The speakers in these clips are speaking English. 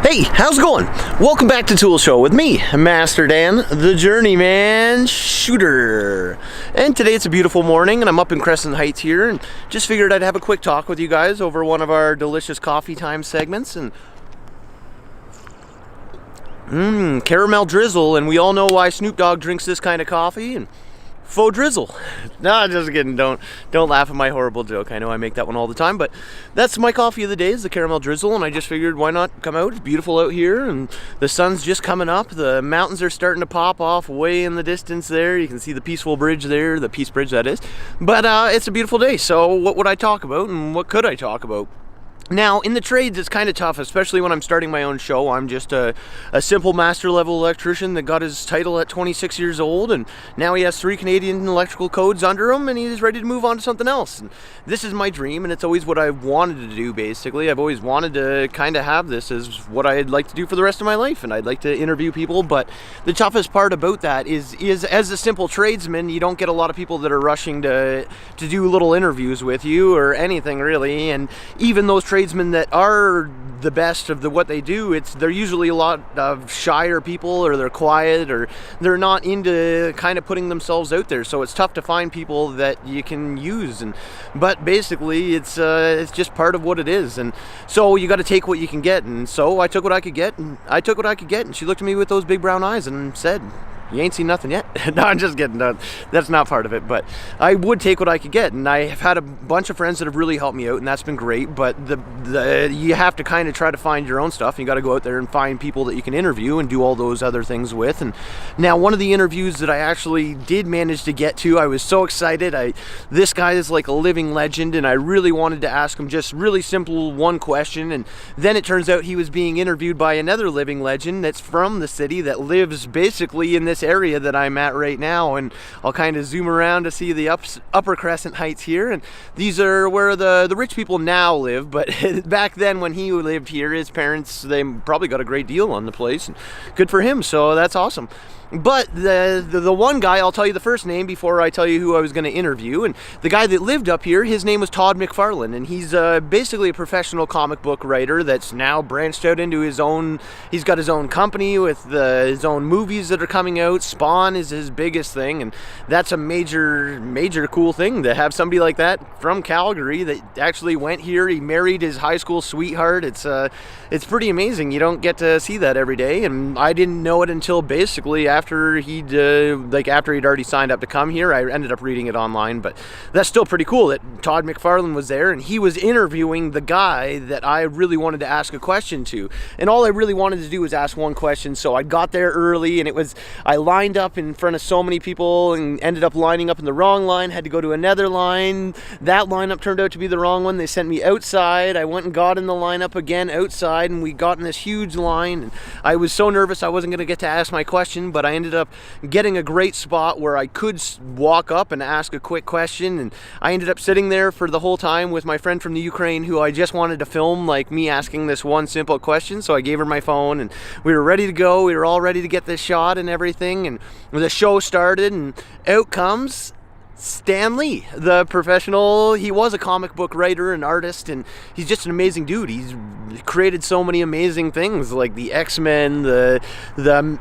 Hey, how's it going? Welcome back to Tool Show with me, Master Dan, the Journeyman shooter. And today it's a beautiful morning and I'm up in Crescent Heights here and just figured I'd have a quick talk with you guys over one of our delicious coffee time segments. And caramel drizzle, and we all know why Snoop Dogg drinks this kind of coffee, and faux drizzle. No, just kidding. Don't laugh at my horrible joke. I know I make that one all the time, but that's my coffee of the day, is the caramel drizzle, and I just figured why not come out. It's beautiful out here, and the sun's just coming up. The mountains are starting to pop off way in the distance there. You can see the Peaceful Bridge there, the Peace Bridge that is. But it's a beautiful day, so what would I talk about, and what could I talk about? Now, in the trades, it's kind of tough, especially when I'm starting my own show. I'm just a simple master-level electrician that got his title at 26 years old, and now he has 3 Canadian electrical codes under him, and he's ready to move on to something else. And this is my dream, and it's always what I've wanted to do, basically. I've always wanted to kind of have this as what I'd like to do for the rest of my life, and I'd like to interview people, but the toughest part about that is as a simple tradesman, you don't get a lot of people that are rushing to do little interviews with you or anything, really, and even those tradesmen that are the best of what they do, they're usually a lot of shyer people, or they're quiet, or they're not into kind of putting themselves out there, so it's tough to find people that you can use. But basically it's just part of what it is, and so you got to take what you can get. And so I took what I could get, and she looked at me with those big brown eyes and said, "You ain't seen nothing yet." No, I'm just kidding. No, that's not part of it, but I would take what I could get, and I have had a bunch of friends that have really helped me out, and that's been great. But you have to kind of try to find your own stuff. You got to go out there and find people that you can interview and do all those other things with. And now, one of the interviews that I actually did manage to get to, I was so excited. This guy is like a living legend, and I really wanted to ask him just really simple one question. And then it turns out he was being interviewed by another living legend that's from the city, that lives basically in this area that I'm at right now. And I'll kind of zoom around to see the upper Crescent Heights here, and these are where the rich people now live. But back then when he lived here, his parents, they probably got a great deal on the place, and good for him, so that's awesome. But the one guy, I'll tell you the first name before I tell you who I was going to interview, and the guy that lived up here, his name was Todd McFarlane, and he's basically a professional comic book writer that's now branched out into his own. He's got his own company with his own movies that are coming out. Spawn is his biggest thing, and that's a major cool thing to have somebody like that from Calgary that actually went here. He married his high school sweetheart. It's pretty amazing. You don't get to see that every day, and I didn't know it until basically after he'd already signed up to come here. I ended up reading it online, but that's still pretty cool that Todd McFarlane was there, and he was interviewing the guy that I really wanted to ask a question to. And all I really wanted to do was ask one question, so I got there early, and I lined up in front of so many people and ended up lining up in the wrong line, had to go to another line. That lineup turned out to be the wrong one. They sent me outside. I went and got in the lineup again outside, and we got in this huge line, and I was so nervous I wasn't going to get to ask my question, but I ended up getting a great spot where I could walk up and ask a quick question, and I ended up sitting there for the whole time with my friend from the Ukraine, who I just wanted to film like me asking this one simple question. So I gave her my phone, and we were ready to go. We were all ready to get this shot and everything, and the show started, and out comes Stan Lee, the professional. He was a comic book writer and artist, and he's just an amazing dude. He's created so many amazing things like the X-Men, the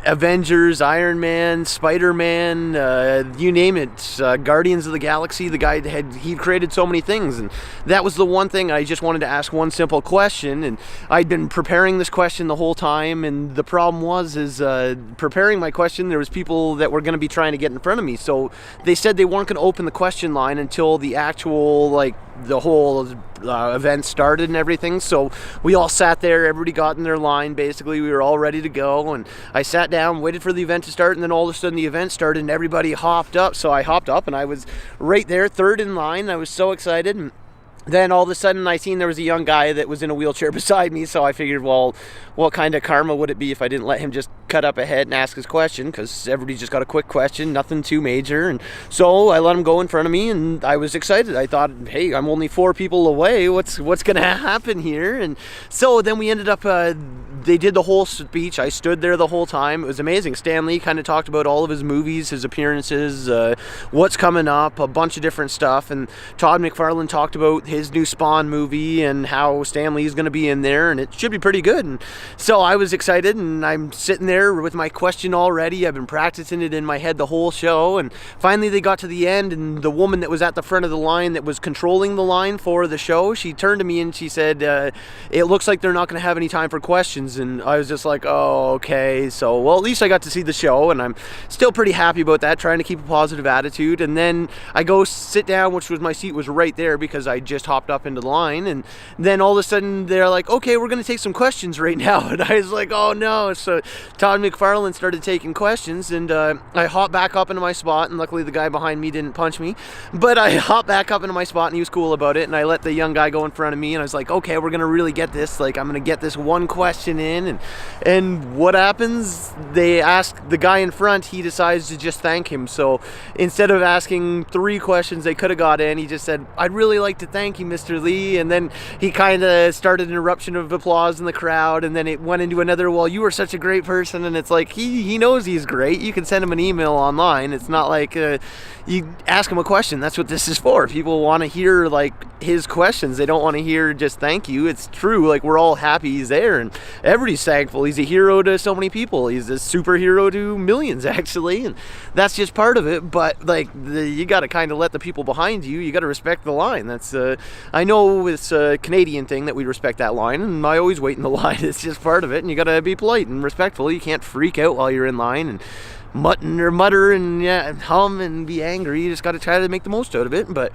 Avengers, Iron Man, Spider-Man, you name it, Guardians of the Galaxy. The guy he created so many things, and that was the one thing I just wanted to ask one simple question. And I'd been preparing this question the whole time, and the problem was preparing my question, there was people that were going to be trying to get in front of me, so they said they weren't going to open the question line until the actual, the whole event started and everything. So we all sat there, everybody got in their line, basically. We were all ready to go, and I sat down, waited for the event to start, and then all of a sudden the event started and everybody hopped up. So I hopped up, and I was right there, third in line. I was so excited, and then all of a sudden I seen there was a young guy that was in a wheelchair beside me, so I figured, well, what kind of karma would it be if I didn't let him just cut up ahead and ask his question, because everybody just got a quick question, nothing too major. And so I let him go in front of me, and I was excited. I thought, hey, I'm only 4 people away. What's going to happen here? And so then we ended up, they did the whole speech. I stood there the whole time. It was amazing. Stan Lee kind of talked about all of his movies, his appearances, what's coming up, a bunch of different stuff. And Todd McFarlane talked about his new Spawn movie and how Stan Lee's going to be in there, and it should be pretty good. And so I was excited, and I'm sitting there with my question already. I've been practicing it in my head the whole show, and finally they got to the end, and the woman that was at the front of the line that was controlling the line for the show, she turned to me and she said, it looks like they're not going to have any time for questions. And I was just like, oh, okay. So, well, at least I got to see the show, and I'm still pretty happy about that, trying to keep a positive attitude. And then I go sit down, which was my seat was right there because I just hopped up into the line, and then all of a sudden they're like, okay, we're going to take some questions right now. And I was like, oh no. So Todd McFarlane started taking questions, and I hopped back up into my spot, and luckily the guy behind me didn't punch me, but I hopped back up into my spot, and he was cool about it, and I let the young guy go in front of me, and I was like, okay, we're going to really get this, like I'm going to get this one question in. And what happens? They ask the guy in front, he decides to just thank him. So instead of asking 3 questions they could have got in, he just said, I'd really like to thank you, Mr. Lee. And then he kind of started an eruption of applause in the crowd, and then it went into another, well, you were such a great person. And it's like, he knows he's great. You can send him an email online. It's not like you ask him a question. That's what this is for. People want to hear like his questions. They don't want to hear just thank you. It's true, like we're all happy he's there, and everybody's thankful. He's a hero to so many people. He's a superhero to millions, actually, and that's just part of it. But like you got to kind of let the people behind you, you got to respect the line. That's I know it's a Canadian thing that we respect that line, and I always wait in the line. It's just part of it, and you got to be polite and respectful. You can't freak out while you're in line and mutter and hum and be angry. You just got to try to make the most out of it. But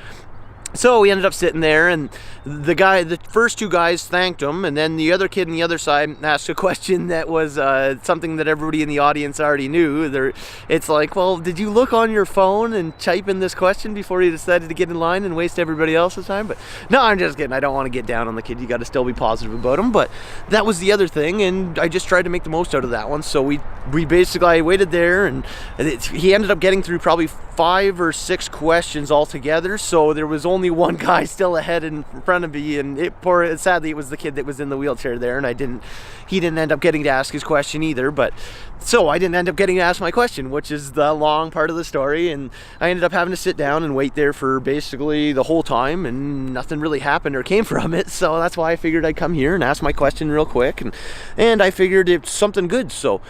so we ended up sitting there, and the first 2 guys thanked him, and then the other kid on the other side asked a question that was something that everybody in the audience already knew. It's like, well, did you look on your phone and type in this question before you decided to get in line and waste everybody else's time? But no, I'm just kidding. I don't want to get down on the kid. You got to still be positive about him. But that was the other thing, and I just tried to make the most out of that one. So we basically, I waited there, and he ended up getting through probably 5 or 6 questions altogether. So there was only one guy still ahead in front of me, and sadly it was the kid that was in the wheelchair there, and he didn't end up getting to ask his question either. But so I didn't end up getting to ask my question, which is the long part of the story, and I ended up having to sit down and wait there for basically the whole time, and nothing really happened or came from it. So that's why I figured I'd come here and ask my question real quick, and I figured it's something good. So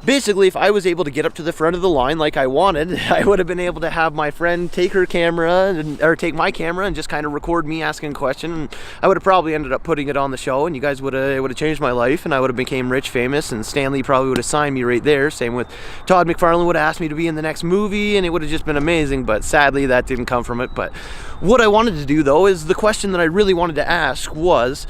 basically, if I was able to get up to the front of the line like I wanted, I would have been able to have my friend take her camera, or take my camera and just kind of record me asking a question. And I would have probably ended up putting it on the show, and you guys would have changed my life, and I would have became rich, famous, and Stanley probably would have signed me right there. Same with Todd McFarlane would have asked me to be in the next movie, and it would have just been amazing. But sadly, that didn't come from it. But what I wanted to do, though, is the question that I really wanted to ask was,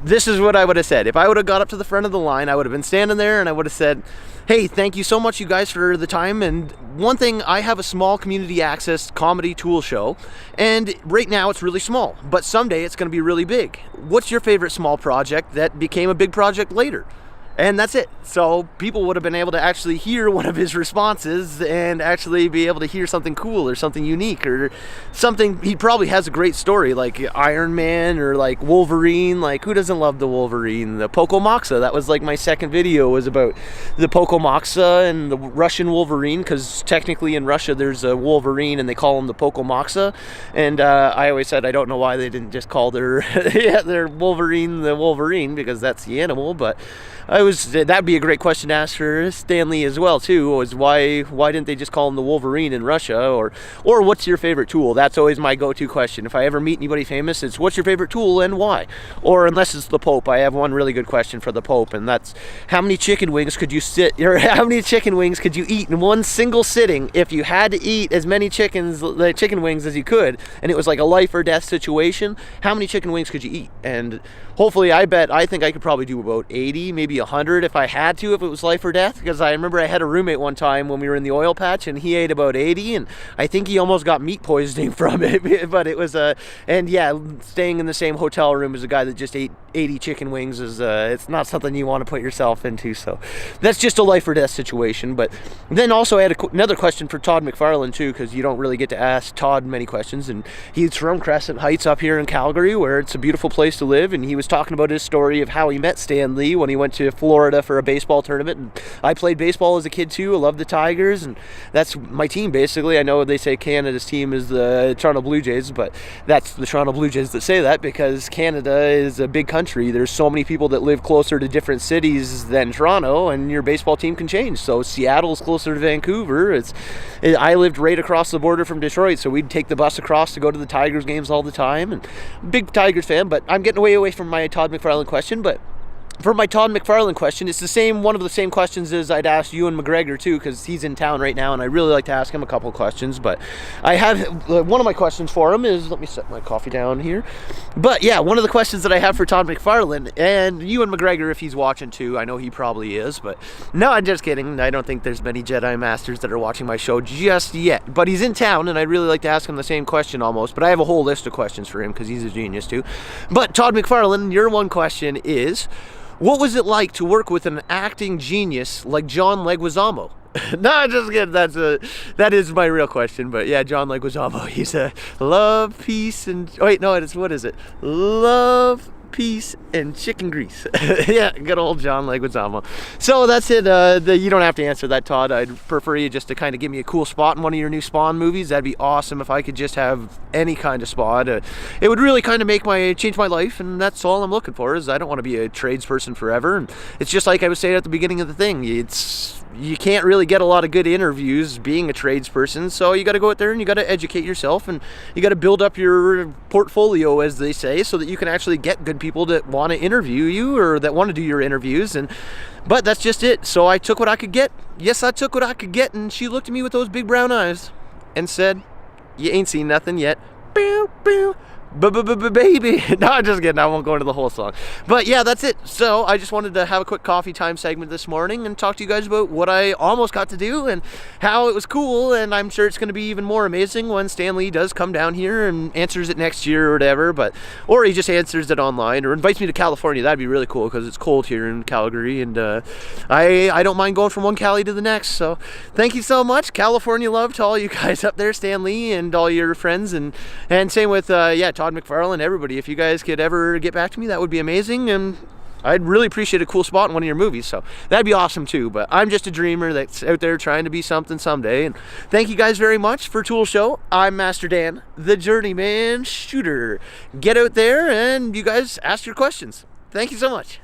this is what I would have said. If I would have got up to the front of the line, I would have been standing there, and I would have said, hey, thank you so much, you guys, for the time. And one thing, I have a small community access comedy tool show, and right now it's really small, but someday it's going to be really big. What's your favorite small project that became a big project later? And that's it. So people would have been able to actually hear one of his responses and actually be able to hear something cool or something unique or something. He probably has a great story like Iron Man or like Wolverine. Like, who doesn't love the Wolverine? The Pocomoxa. That was like my second video, was about the Pocomoxa and the Russian Wolverine, because technically in Russia there's a Wolverine and they call him the Pocomoxa. And I always said I don't know why they didn't just call their their Wolverine the Wolverine, because that's the animal. But that'd be a great question to ask for Stanley as well too, was why didn't they just call him the Wolverine in Russia, or what's your favorite tool? That's always my go-to question. If I ever meet anybody famous, it's what's your favorite tool and why? Or unless it's the Pope, I have one really good question for the Pope, and that's how many chicken wings could you eat in one single sitting if you had to eat as many chicken wings as you could, and it was like a life or death situation? How many chicken wings could you eat? And hopefully, I think I could probably do about 80, maybe 100 if I had to, if it was life or death, because I remember I had a roommate one time when we were in the oil patch, and he ate about 80, and I think he almost got meat poisoning from it. But it was and yeah, staying in the same hotel room as a guy that just ate 80 chicken wings is it's not something you want to put yourself into. So that's just a life or death situation. But then also I had another question for Todd McFarlane too, because you don't really get to ask Todd many questions, and he's from Crescent Heights up here in Calgary, where it's a beautiful place to live. And he was talking about his story of how he met Stan Lee when he went to Florida for a baseball tournament. And I played baseball as a kid too. I love the Tigers, and that's my team basically. I know they say Canada's team is the Toronto Blue Jays, but that's the Toronto Blue Jays that say that, because Canada is a big country. There's so many people that live closer to different cities than Toronto, and your baseball team can change. So Seattle's closer to Vancouver. I lived right across the border from Detroit, so we'd take the bus across to go to the Tigers games all the time, and big Tigers fan. But I'm getting away from my Todd McFarlane question. But for my Todd McFarlane question, it's one of the same questions as I'd ask Ewan McGregor too, because he's in town right now, and I really like to ask him a couple of questions. But I have one of my questions for him is, let me set my coffee down here. But yeah, one of the questions that I have for Todd McFarlane, and Ewan McGregor, if he's watching too, I know he probably is, but no, I'm just kidding. I don't think there's many Jedi Masters that are watching my show just yet. But he's in town, and I'd really like to ask him the same question almost. But I have a whole list of questions for him because he's a genius too. But Todd McFarlane, your one question is, what was it like to work with an acting genius like John Leguizamo? No, just kidding. That is my real question. But yeah, John Leguizamo. He's a love, peace, and what is it? Love, peace, and chicken grease. Yeah, good old John Leguizamo. So that's it. You don't have to answer that, Todd. I'd prefer you just to kind of give me a cool spot in one of your new Spawn movies. That'd be awesome if I could just have any kind of spot. It would really kind of change my life, and that's all I'm looking for. Is I don't want to be a tradesperson forever. And it's just like I was saying at the beginning of the thing. You can't really get a lot of good interviews being a tradesperson, so you got to go out there and you got to educate yourself, and you got to build up your portfolio, as they say, so that you can actually get good people that want to interview you or that want to do your interviews. But that's just it. So I took what I could get. Yes, I took what I could get, and she looked at me with those big brown eyes and said, "You ain't seen nothing yet." Bow, bow. Baby. No, I'm just kidding. I won't go into the whole song. But yeah, that's it. So I just wanted to have a quick coffee time segment this morning and talk to you guys about what I almost got to do and how it was cool. And I'm sure it's going to be even more amazing when Stan Lee does come down here and answers it next year or whatever. Or he just answers it online or invites me to California. That'd be really cool because it's cold here in Calgary, and I don't mind going from one Cali to the next. So thank you so much. California love to all you guys up there, Stan Lee and all your friends, and same with Todd McFarlane, everybody. If you guys could ever get back to me, that would be amazing, and I'd really appreciate a cool spot in one of your movies, so that'd be awesome too. But I'm just a dreamer that's out there trying to be something someday. And thank you guys very much for Tool Show. I'm Master Dan, the Journeyman shooter. Get out there and you guys ask your questions. Thank you so much.